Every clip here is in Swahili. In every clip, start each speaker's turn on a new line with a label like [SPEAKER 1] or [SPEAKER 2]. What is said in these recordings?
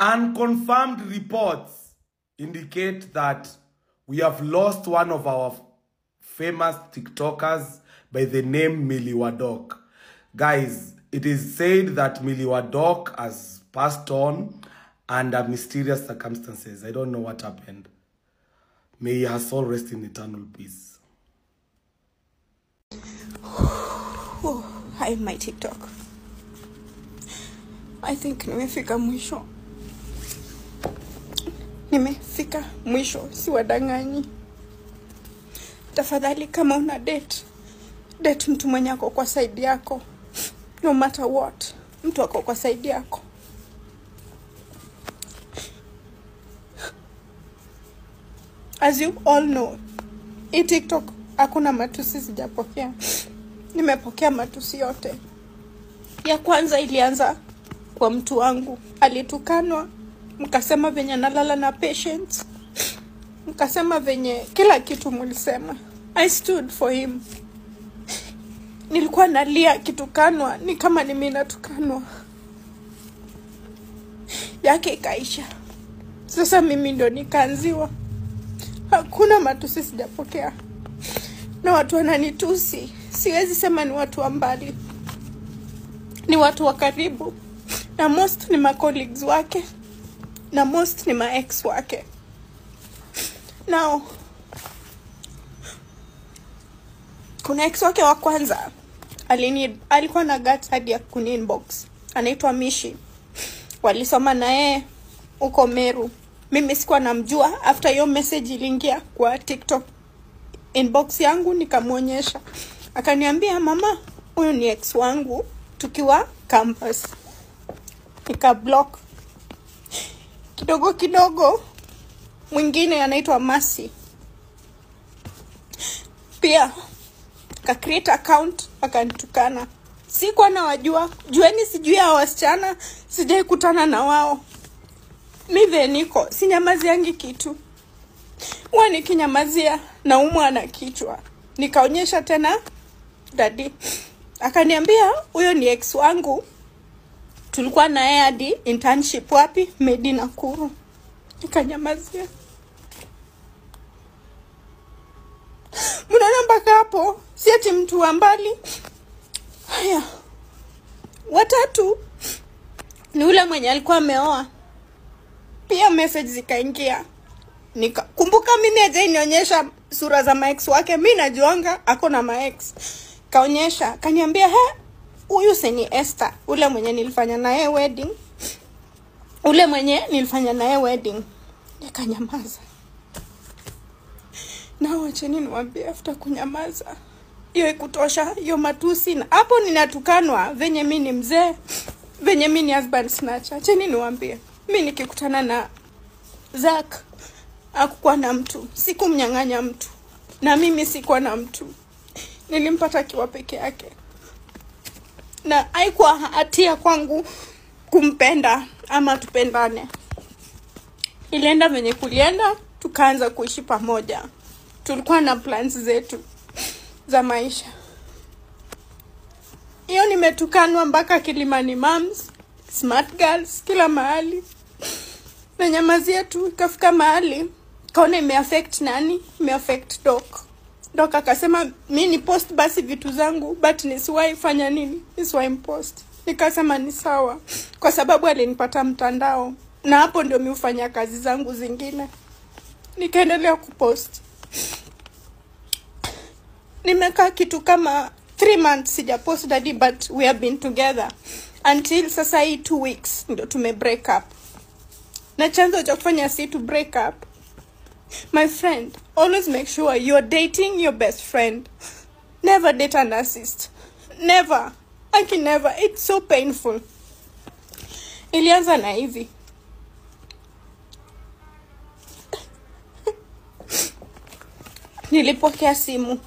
[SPEAKER 1] Unconfirmed reports indicate that we have lost one of our famous TikTokers by the name Millie Wadok. Guys, it is said that Millie Wadok has passed on under mysterious circumstances. I don't know what happened. May her soul rest in eternal peace.
[SPEAKER 2] Oh, hi my TikTok. I think nimefika mwisho. Nimefika mwisho, si wadanganyi. Tafadhali kama una date mtu mwenye ako kwa side yako. No matter what, mtu ako kwa side yako. As you all know, TikTok hakuna matusi sijapokea. Nimepokea matusi yote. Ya kwanza ilianza kwa mtu wangu. Alitukanwa, mkasema venye nalala na patients. Mkasema venye kila kitu mlisema. I stood for him. Nilikuwa nalia kitukanwa, ni kama ni mimi natukanwa. Yake ikaisha. Sasa mimi ndo nikaanziwa. Hakuna matusi sijapokea. Na watu wananitusi. Siwezi sema ni watu wa mbali. Ni watu wa karibu. Na most ni ma colleagues wake. Na most ni ma ex wake. Now, kuna ex wake wa kwanza. Alikuwa na guts hadi ya kuni-inbox. Anaitwa Mishi. Walisoma na yeye uko Meru. Mimi sikuwa namjua. After your message iliingia kwa TikTok inbox yangu, nikamuonyesha. Akaniambia, mama, huyu ni ex wangu tukiwa campus. Nikablock. Kidogo mwingine anaitwa Masi. Pia ka create account akanitukana. Sikuwa nawajua. Jueni sijui hao wasichana, sijai kutana na wao. Mimi niko sinyamaziangi kitu. Nikinyamazia naumwa na kichwa. Nikaonyesha tena daddy. Akaniambia huyo ni ex wangu. Tulikuwa na yeye hadi internship wapi? Medi Nakuru. Nikanyamazia. Mnaona mpaka hapo? Si ati mtu wa mbali. Haya. Watatu ni ule mwenye alikuwa ameoa. Pia message zikaingia. Kumbuka mimi aje nionyesha sura za ma ex wake. Mimi najuanga ako na ma ex. Kaonyesha, kaniambia, huyu si ni Esther, ule mwenye nilifanya naye wedding. Nikanyamaza. Na wacheni niwaambie, after kunyamaza, hiyo ikutosha, hiyo matusi. Na hapo ninatukanwa venye mimi ni mzee, venye mimi ni husband snatcher. Acheni niwaambie, mimi nikikutana na Zack, hakukuwa na mtu, sikumnyang'anya mtu. Na mimi sikuwa na mtu. Nilimpata kiwa peke yake. Na haikuwa hatia kwangu kumpenda ama tupendane. Ilienda venye kulienda, tukaanza kuishi pamoja. Tulikuwa na plans zetu za maisha. Hiyo nimetukanwa mpaka Kilimani Moms, Smart Girls, kila mahali. Na nyamazia tu ikafika mahali. Kaona imeaffect nani? Imeaffect Doc. Doc akasema mimi ni post basi vitu zangu, but nisiwahi fanya nini? Nisiwahi post. Nikasema ni sawa, kwa sababu alinipata mtandao. Na hapo ndio mimi hufanya kazi zangu zingine. Nikaendelea kupost. Nimekaa kitu kama 3 months sijapost daddy, but we have been together until sasa hii 2 weeks ndio tume break up. Na chanzo cha kufanya si to break up, my friend, always make sure you're dating your best friend. Never date a narcissist. Never. I can never. It's so painful. Ilianza na hivi. Nilipokea simu.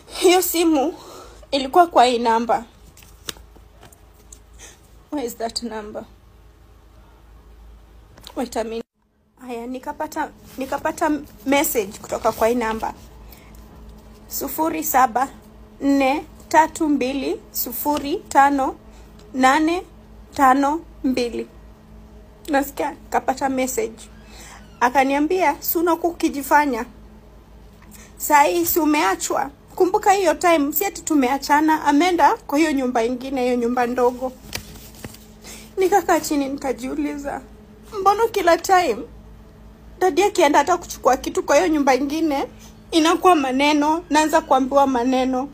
[SPEAKER 2] Hiyo simu ilikuwa kwa hii namba. Where is that number? Wait a minute. Haya, nikapata message kutoka kwa hii namba. 0743205852. nasikia kapata message. Akaniambia, "Si unakuwa ukijifanya. Sai si umeachwa. Kumbuka hiyo time si ati tumeachana, ameenda kwa hiyo nyumba ingine, hiyo nyumba ndogo." Nikakaa chini nikajiuliza, mbona kila time dadi akienda hata kuchukua kitu kwa hiyo nyumba ingine inakuwa maneno, naanza kuambiwa maneno.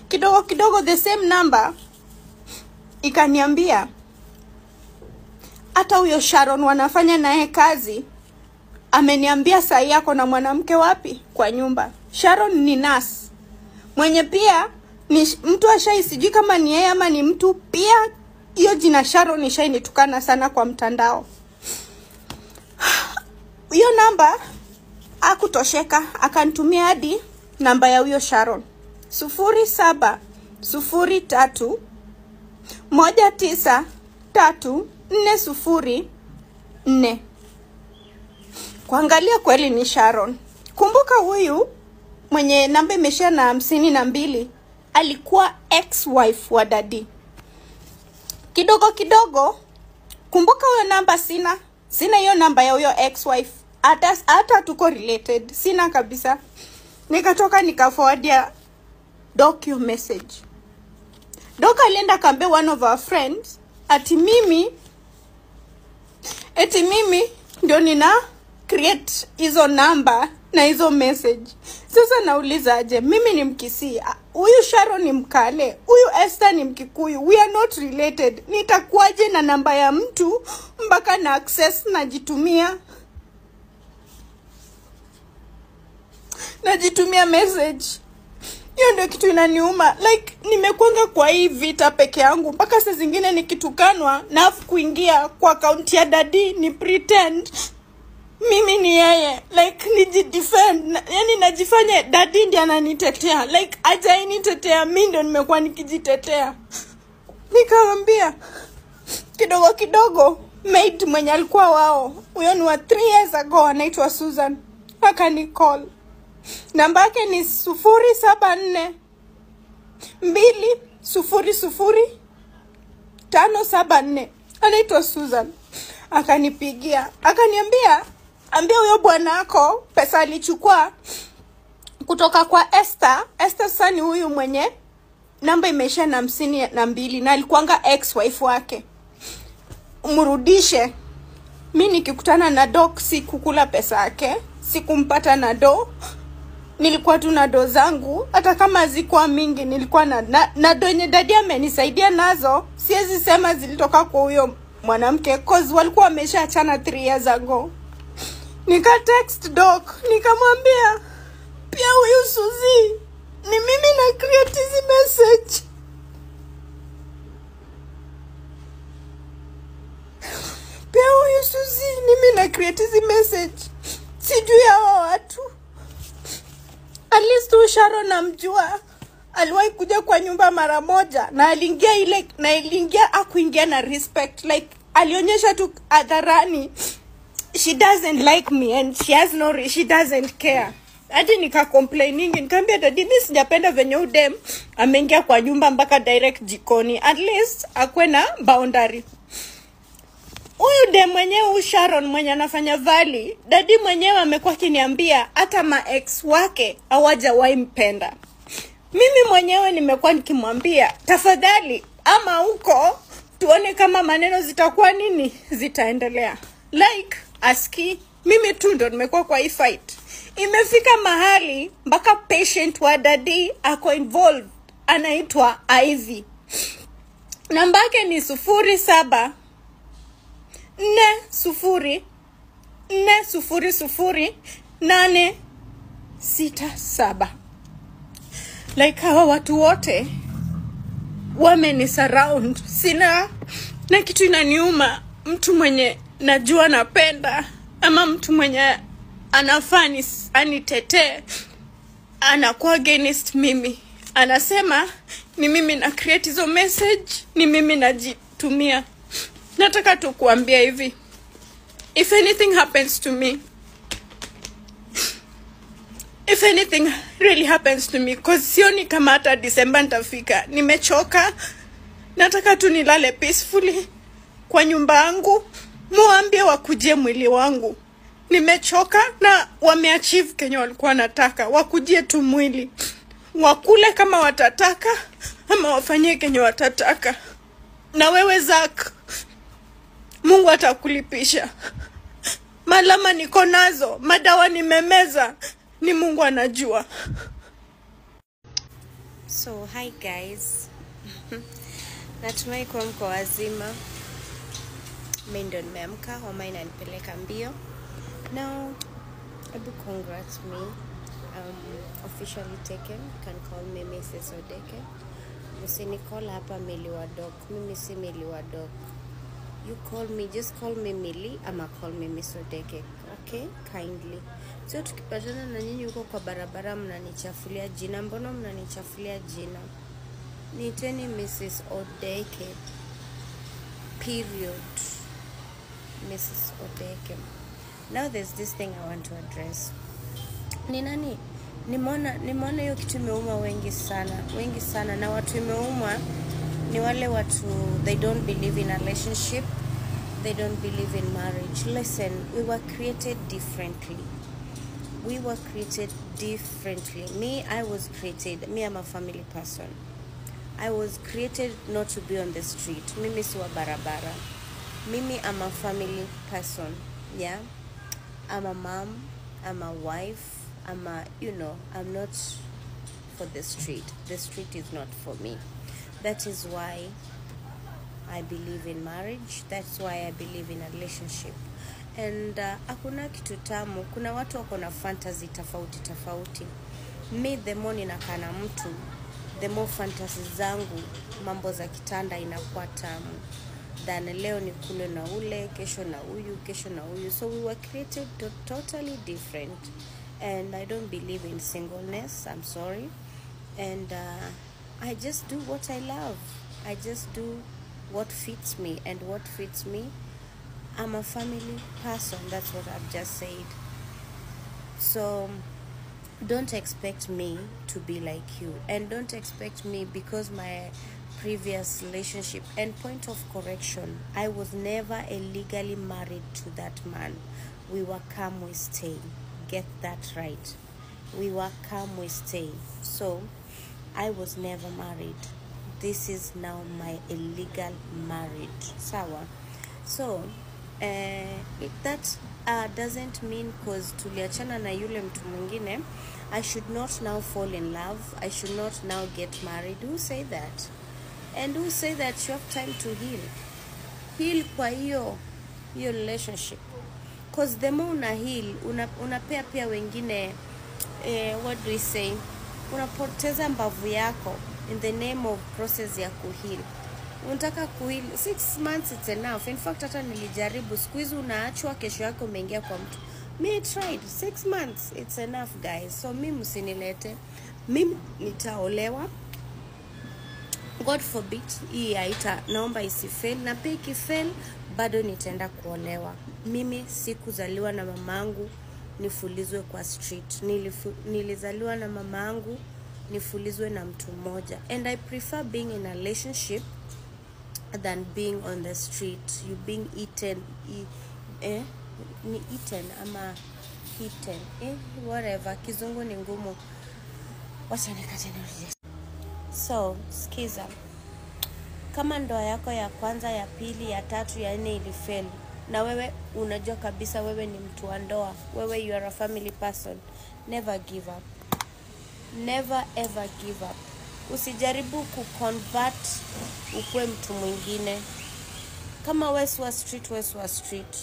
[SPEAKER 2] Kidogo kidogo the same number ikaniambia hata huyo Sharon wanafanya naye kazi ameniambia saa yako na mwanamke wapi kwa nyumba. Sharon ni nurse mwenye pia ni mtu ashai, sijui kama ni yeye ama ni mtu pia. Hiyo jina Sharon ishanitukana sana kwa mtandao. Hiyo namba hakutosheka, akanitumia hadi namba ya huyo Sharon 0703193404. Kuangalia kweli ni Sharon. Kumbuka huyu mwenye namba imeshia na 52 alikuwa ex-wife wa dadi. Kidogo kidogo, kumbuka huyo namba sina hiyo namba ya huyo ex-wife. Hata tuko related, sina kabisa. Nikatoka nikaforwardia Doc your message. Doc alienda kaambia one of our friends ati mimi ndio nina create hizo namba na hizo message. Sasa nauliza aje, mimi ni Mkisii, huyu Sharon ni Mkale, huyu Esther ni Mkikuyu, we are not related. Nitakuaje na namba ya mtu mpaka na access najitumia message? Hiyo ndio kitu inaniuma. Like nimekwanga kwa hii vita peke yangu mpaka saa zingine nikitukanwa na kuingia kwa account ya dadi ni pretend mimi ni yeye, like nijidefend, yani najifanya dadi ndiye ananitetea, like hajainitetea, mimi ndio nimekuwa nikijitetea. Nikamwambia kidogo kidogo maid mwenye alikuwa wao, huyo ni wa 3 years ago, anaitwa Susan, akanicall. Namba yake ni 0742000574. Anaitwa Susan. Akanipigia, akaniambia, ambia huyo bwanako pesa alichukua kutoka kwa Esther. Esther sani huyu mwenye namba imesha na 52 na alikuanga ex-wife wake, umrudishe. Mimi nikikutana na Doc sikukula pesa yake, sikumpata na do. Nilikuwa tu na do zangu, hata kama zilikuwa mingi nilikuwa na do yenye dadi amenisaidia nazo. Siwezi sema zilitoka kwa huyo mwanamke cause walikuwa wameshaachana 3 years ago. Nika text Doc, nikamwambia pia huyu Suzy ni mimi na create hizi message. Pia huyu Suzy ni mimi na create hizi message. Sijui hawa watu. At least Sharon namjua. Aliwahi kuja kwa nyumba mara moja na aliingia akuingia na respect, like alionyesha tu hadharani she doesn't like me and she doesn't care. Hadi nika complaining, nikamwambia dadi mimi sijapenda venye udem ameingia kwa nyumba mpaka direct jikoni. At least akwe na boundary. Huyu dem mwenyewe Sharon mwenye anafanya Valley, dadi mwenyewe amekuwa kiniambia hata ma ex wake hawajawahi mpenda. Mimi mwenyewe nimekuwa nikimwambia tafadhali ama huko tuone kama maneno zitakuwa nini zitaendelea. Like aski mimi tu ndo nimekuwa kwa hii fight. Imefika mahali mpaka patient wa dadi ako involved, anaitwa Ivy. Namba yake ni 07400867. Like hawa watu wote wameni surround. Sina na kitu inaniuma, mtu mwenye najua napenda ama mtu mwenye anafani anitetee anakuwa against mimi. Anasema ni mimi na create hizo message, ni mimi najitumia. Nataka tu kuambia hivi, if anything happens to me, if anything really happens to me, cause sioni kama hata December nitafika. Nimechoka. Nataka tu nilale peacefully kwa nyumba yangu. Muambie wakujie mwili wangu. Nimechoka na wameachieve kenye walikuwa nataka. Wakujie tu mwili. Wakule kama watataka ama wafanyie kenye watataka. Na wewe Zack, Mungu atakulipisha. Malama niko nazo, madawa nimemeza, ni Mungu anajua.
[SPEAKER 3] So hi guys. Natumai kwa mko wazima. Mimi ndo nimeamka, homa inanipeleka mbio. Now, ebu congrats me. Officially taken. You can call me Mrs. Odeke. Usinicall hapa Millie wa Doc. Mimi si Millie wa Doc. You call me, just call me Millie ama call me Miss Odeke. Okay? Kindly. So tukipatana na nyinyi huko kwa barabara mnanichafulia jina. Mbona mnanichafulia jina? Niiteni Mrs. Odeke. Period. Mrs. Odeke. Now there's this thing I want to address. Ni nani? Nimeona hiyo kitu imeuma wengi sana. Na watu imeuma ni wale watu, they don't believe in a relationship. They don't believe in marriage. Listen, we were created differently. Me, I'm a family person. I was created not to be on the street. Mimi si wa barabara. Mimi, I'm a family person. Yeah? I'm a mom. I'm a wife. I'm not for the street. The street is not for me. That is why I believe in marriage. That's why I believe in a relationship. And hakuna kitu tamu. Kuna watu wako na fantasy tofauti. Me, the more ninakaa na mtu, the more fantasy zangu, mambo za kitanda inakuwa tamu. Than leo ni kule na ule, kesho na huyu. So we were created totally different. And I don't believe in singleness. I'm sorry. And I just do what I love. I just do what fits me. And what fits me, I'm a family person. That's what I've just said. So don't expect me to be like you. And don't expect me, because my previous relationship, and point of correction, I was never illegally married to that man. We were come, we stay. Get that right. We were come, we stay. So I was never married. This is now my illegal marriage. Sawa. So that doesn't mean because tuliachana na yule mtu mwingine, I should not now fall in love. I should not now get married. Who say that? And who say that you have time to heal? Heal kwa hiyo relationship. Because the more una heal, unapea pia wengine, what do we say? Unapoteza mbavu yako in the name of process ya kuheal. Unataka kuheal 6 months, it's enough. In fact, hata nilijaribu, siku hizi unaachwa, kesho yako umeingia kwa mtu. Me tried 6 months, it's enough guys. So mimi msinilete, mimi nitaolewa. God forbid hii naomba isifail, na pia ikifail bado nitaenda kuolewa. Mimi sikuzaliwa na mamangu nifulizwe kwa street. Nilizaliwa na mamangu nifulizwe na mtu mmoja. And I prefer being in a relationship than being on the street. You being eaten, ni eaten ama eaten, whatever. Kizungu ni ngumu. Wacha nikate na. So, skiza. Kama ndoa yako ya kwanza, ya pili, ya tatu, ya nne ilifail, na wewe unajua kabisa wewe ni mtu wa ndoa, wewe you are a family person, never give up. Never ever give up. Usijaribu kuconvert ukue mtu mwingine. Kama wewe wa street.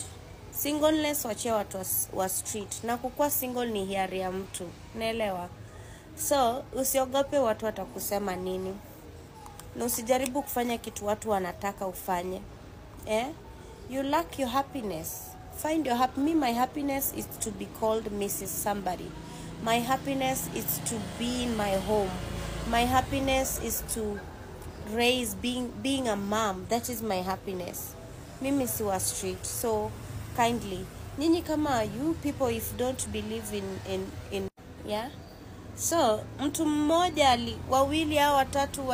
[SPEAKER 3] Singleness wachia watu wa street. Na kukua single ni hiari ya mtu. Naelewa? So, usiogope watu watakusema nini. Na usijaribu kufanya kitu watu wanataka ufanye. You lack your happiness. Find your my happiness is to be called Mrs. Somebody. My happiness is to be in my home. My happiness is to raise, being a mom. That is my happiness. Mimi si wa street. So, kindly. Nyinyi kama you people, if don't believe in yeah? So, mtu mmoja wawili au watatu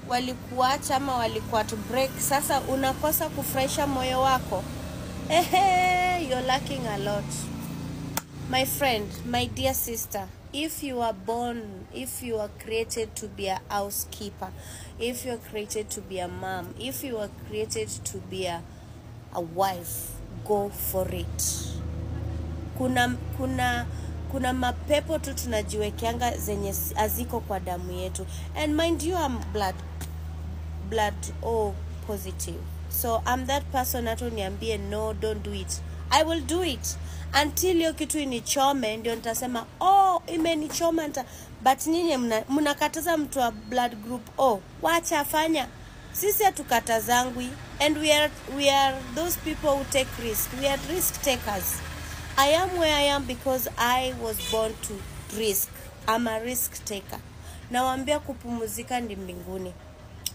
[SPEAKER 3] walikuacha ama walikuwa to break. Sasa unakosa kufurahisha moyo wako. You're lacking a lot. My friend, my dear sister, if you are born, if you are created to be a housekeeper, if you are created to be a mom, if you are created to be a wife, go for it. Kuna mapepo tu tunajiwekeanga zenye aziko kwa damu yetu. And mind you, I'm blood O positive. So I'm that person ato niambie no, don't do it. I will do it. Until hiyo kitu inichome ndio nitasema imenichoma but nyinyi mnakataza mtu wa blood group O. Wacha afanya. Sisi hatukatazangwi, and we are those people who take risk. We are risk takers. I am where I am because I was born to risk. I'm a risk taker. Nawaambia kupumuzika ndi mbinguni.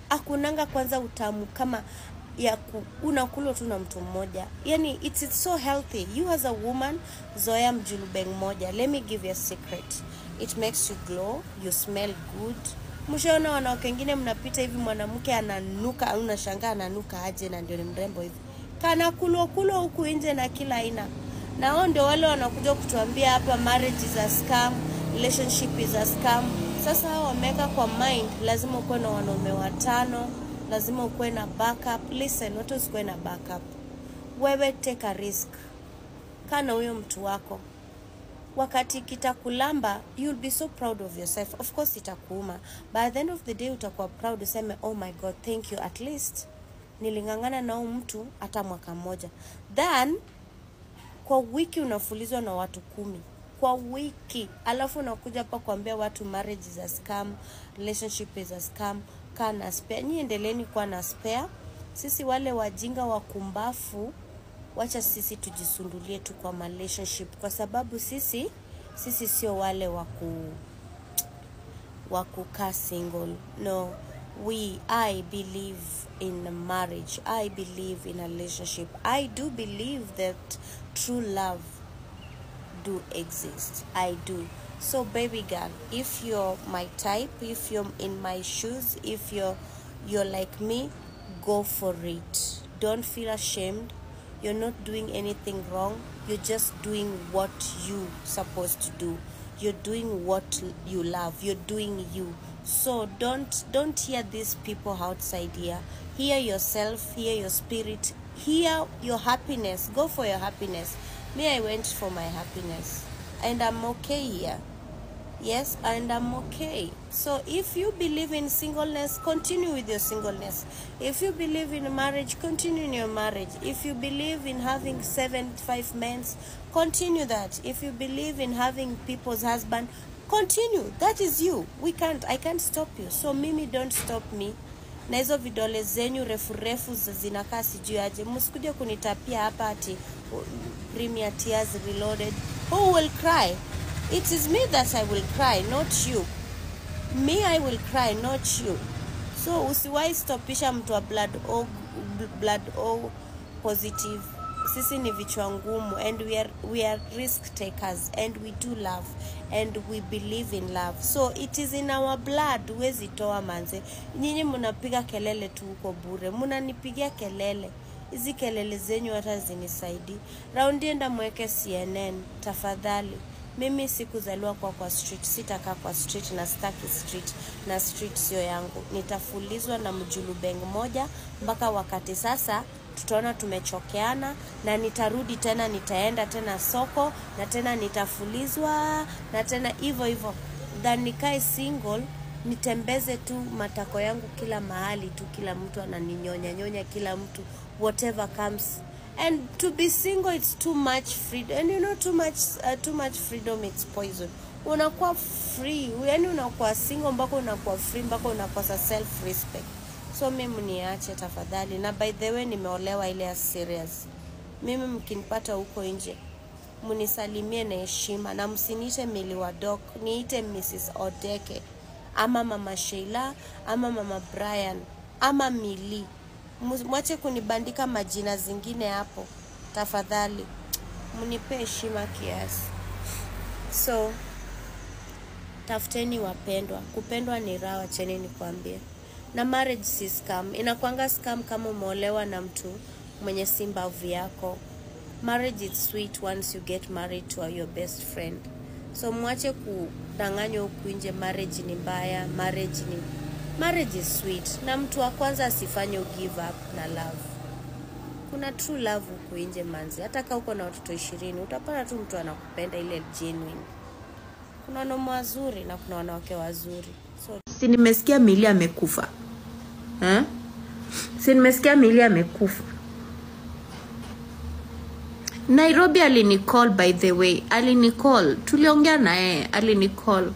[SPEAKER 3] Akunanga kwanza utamu kama ya unakula tu na mtu mmoja. Yani it's so healthy. You as a woman, zoea mjulubeng moja. Let me give you a secret. It makes you glow, you smell good. Mshaona wanawake wengine mnapita hivi mwanamke ananuka, unashangaa ananuka aje na ndio ni mrembo hivi. Kana kulo huku nje na kila aina. Na hao ndio wale wanakuja kutuambia hapa marriage is a scam, relationship is a scam. Sasa hao wameka kwa mind lazima uwe na wanaume 5, lazima uwe na backup. Listen, watu usiwe na backup. Wewe take a risk. Kana huyo mtu wako. Wakati kitakulamba, you'll be so proud of yourself. Of course itakuuma, but at the end of the day utakuwa proud useme oh my god, thank you, at least nilingangana na huyu mtu hata mwaka mmoja. Then kwa wiki unafulizwa na watu 10 kwa wiki, alafu unakuja hapa kuambia watu marriage is a scam, relationship is a scam. Kana spare, nyinyi endeleeni kuwa na spare. Sisi wale wajinga wakumbafu, wacha sisi tujisundulie tu kwa relationship, kwa sababu sisi sio wale wakukaa single. No, I believe in marriage. I believe in a relationship. I do believe that true love do exist. I do. So baby girl, if you're my type, if you're in my shoes, if you're like me, go for it. Don't feel ashamed. You're not doing anything wrong. You're just doing what you're supposed to do. You're doing what you love. You're doing you. So don't hear these people outside here. Hear yourself, hear your spirit, hear your happiness. Go for your happiness. Me, I went for my happiness. And I'm okay here. Yes, and I'm okay. So if you believe in singleness, continue with your singleness. If you believe in marriage, continue in your marriage. If you believe in having 75 men, continue that. If you believe in having people's husband, continue. That is you. I can't stop you. So mimi, don't stop me. Na hizo vidole zenyu refu zinakaa sijui aje. Msikuje kunitapia hapa ati Premier Tears Reloaded. Who will cry? It is me that I will cry, not you. Me, I will cry, not you. So usiwahi stopisha mtu wa blood O positive. Sisi ni vichwa ngumu, and we are risk takers, and we do love, and we believe in love. So it is in our blood. Huwezi toa manze. Nyinyi mnapiga kelele tu huko bure. Mnanipigia kelele. Hizi kelele zenyu hata zinisaidi. Raundi enda mweke CNN tafadhali. Mimi sikuzaliwa kwa street, sitakaa kwa street na staki street, na street sio yangu. Nitafulizwa na mjulubeng moja mpaka wakati sasa tutaona tumechokeana, na nitarudi tena, nitaenda tena soko, na tena nitafulizwa, na tena hivyo. Then nikae single, nitembeze tu matako yangu kila mahali tu, kila mtu ananinyonya kila mtu, whatever comes. And to be single, it's too much freedom. And you know, too much freedom, it's poison. Unakuwa free, yani unakuwa single mpaka unakuwa free, mpaka unakosa self respect. So mimi niache tafadhali. Na by the way, nimeolewa ile ya serious. Mimi mkinipata huko nje, munisalimie na heshima, na msiniite Miliwa Doc, niite Mrs. Odeke, ama Mama Sheila, ama Mama Brian, ama Mili. Mwache kunibandika majina zingine hapo tafadhali. Munipe heshima kiasi. So tafuteni wapendwa. Kupendwa ni raha, cheni nikwambie. Na marriage si scam. Inakuanga scam kama umeolewa na mtu mwenye si mbavu yako, Marriage is sweet once you get married to your best friend. So mwache kudanganywa huku nje marriage ni mbaya, marriage is sweet. Na mtu wa kwanza asifanye give up na love. Kuna true love huku nje manzi. Hata kama uko na watoto 20, utapata tu mtu anakupenda ile genuine. Kuna wanaume wazuri na kuna wanawake wazuri. So
[SPEAKER 4] si nimesikia Milly amekufa. Si nimesikia Milly amekufa. Nairobi alinicall, by the way. Alinicall. Tuliongea na yeye. Alinicall.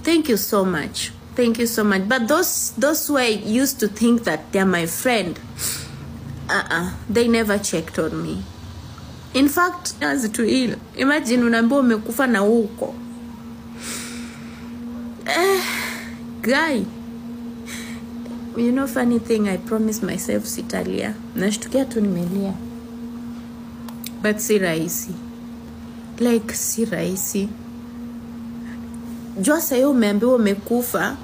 [SPEAKER 4] Thank you so much. Thank you so much. But those who I used to think that they're my friend, they never checked on me. In fact, as to ill. Imagine unaambiwa umekufa na uko. Guy. You know funny thing, I promised myself sitalia. Nashtukia tu nimelia. But si rahisi. Like si rahisi. Jua sasa umeambiwa umekufa.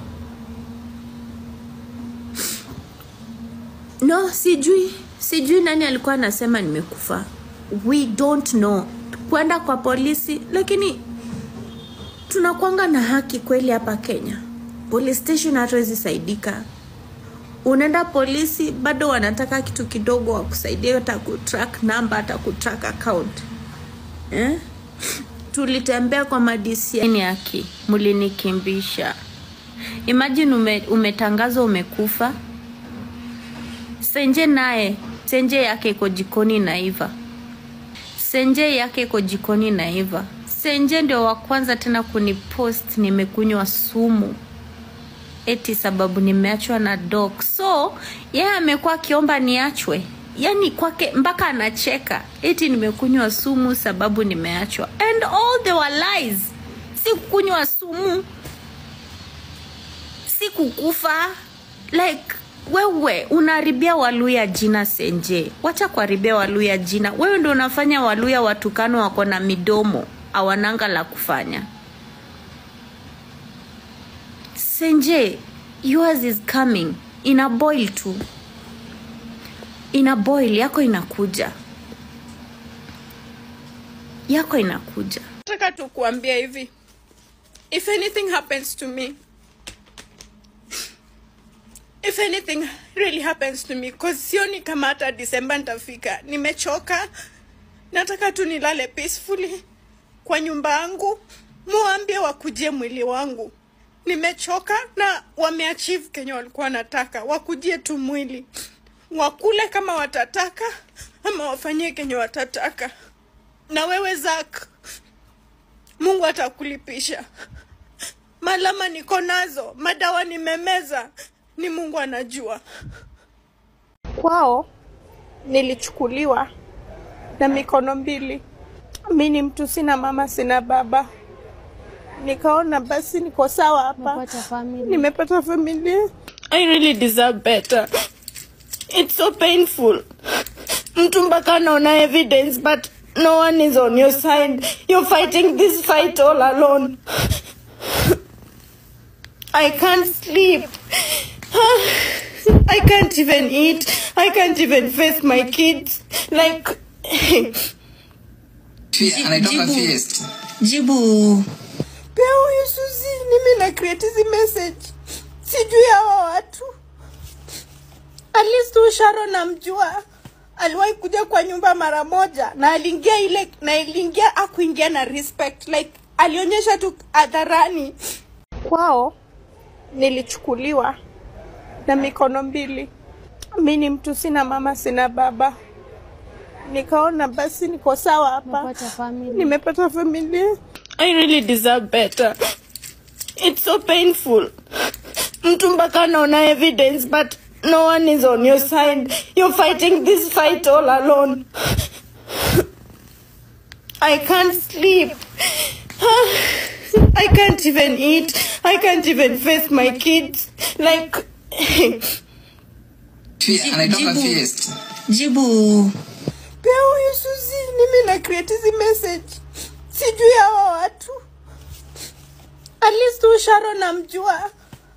[SPEAKER 4] No, sijui nani alikuwa anasema nimekufa. We don't know. Kwenda kwa polisi, lakini tunakuanga na haki kweli hapa Kenya. Police station hatuwezi saidika. Unaenda polisi bado wanataka kitu kidogo wakusaidie, hata kutrack number, hata kutrack account. Tulitembea kwa madisi ni haki, mulinikimbisha. Imagine umetangazwa umekufa. Senje naye, senje yake iko jikoni naiva. Senje yake iko jikoni naiva. Senje ndio wa kwanza tena kunipost nimekunywa sumu. Eti sababu nimeachwa na dog. So, yeye amekuwa akiomba niachwe. Yani kwake mpaka anacheka. Eti nimekunywa sumu sababu nimeachwa. And all they were lies. Si kukunywa sumu. Si kukufa. Like, wewe unaharibia Waluya jina Senje. Wacha kuharibia Waluya jina. Wewe ndio unafanya Waluya watukano wako na midomo. Hawananga la kufanya. Senje, yours is coming. In a boil too. In a boil, yako inakuja. Yako inakuja.
[SPEAKER 2] Nataka tu kuambia hivi. If anything happens to me, if anything really happens to me, cause sioni kama hata December nitafika. Nimechoka. Nataka tu nilale peacefully kwa nyumba yangu. Muambie wakujie mwili wangu. Nimechoka na wameachieve Kenya walikuwa wanataka. Wakujie tu mwili. Wakule kama watataka ama wafanyie Kenya watataka. Na wewe Zack, Mungu atakulipisha. Malama niko nazo, madawa nimemeza, ni Mungu anajua. Kwao nilichukuliwa na mikono mbili. Mimi ni mtu sina mama sina baba. Nikaona basi niko sawa hapa. Nimepata familia. I really deserve better. It's so painful. Mtu mpaka anaona evidence but no one is on your side. You're fighting this fight all alone. I can't sleep. I can't even eat. I can't even face my kids. Like
[SPEAKER 5] anaitoka Fiesta.
[SPEAKER 4] Jibu.
[SPEAKER 2] Pia huyu Suzy nimi na create hizi message. Sijui hawa watu. At least Sharon namjua. Aliwahi kuja kwa nyumba mara moja na aliingia akuingia na respect, like alionyesha tu hadharani. Kwao nilichukuliwa na mikono mbili. Mimi ni mtu sina mama sina baba. Nikaona basi niko sawa hapa. Nimepata familia. I really deserve better. It's so painful. Mtu mpaka anaona evidence but no one is on your side. You're fighting this fight all alone. I can't sleep. I can't even eat. I can't even face my kids. Like
[SPEAKER 5] anaitoka Fiesta.
[SPEAKER 4] Jibu.
[SPEAKER 2] Pia huyu Suzy nimi na create hizi message. Sijui hawa watu. At least Sharon namjua.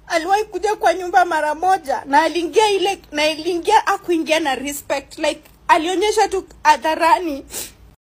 [SPEAKER 2] Aliwahi kuja kwa nyumba mara moja na aliingia akuingia na respect, like alionyesha tu hadharani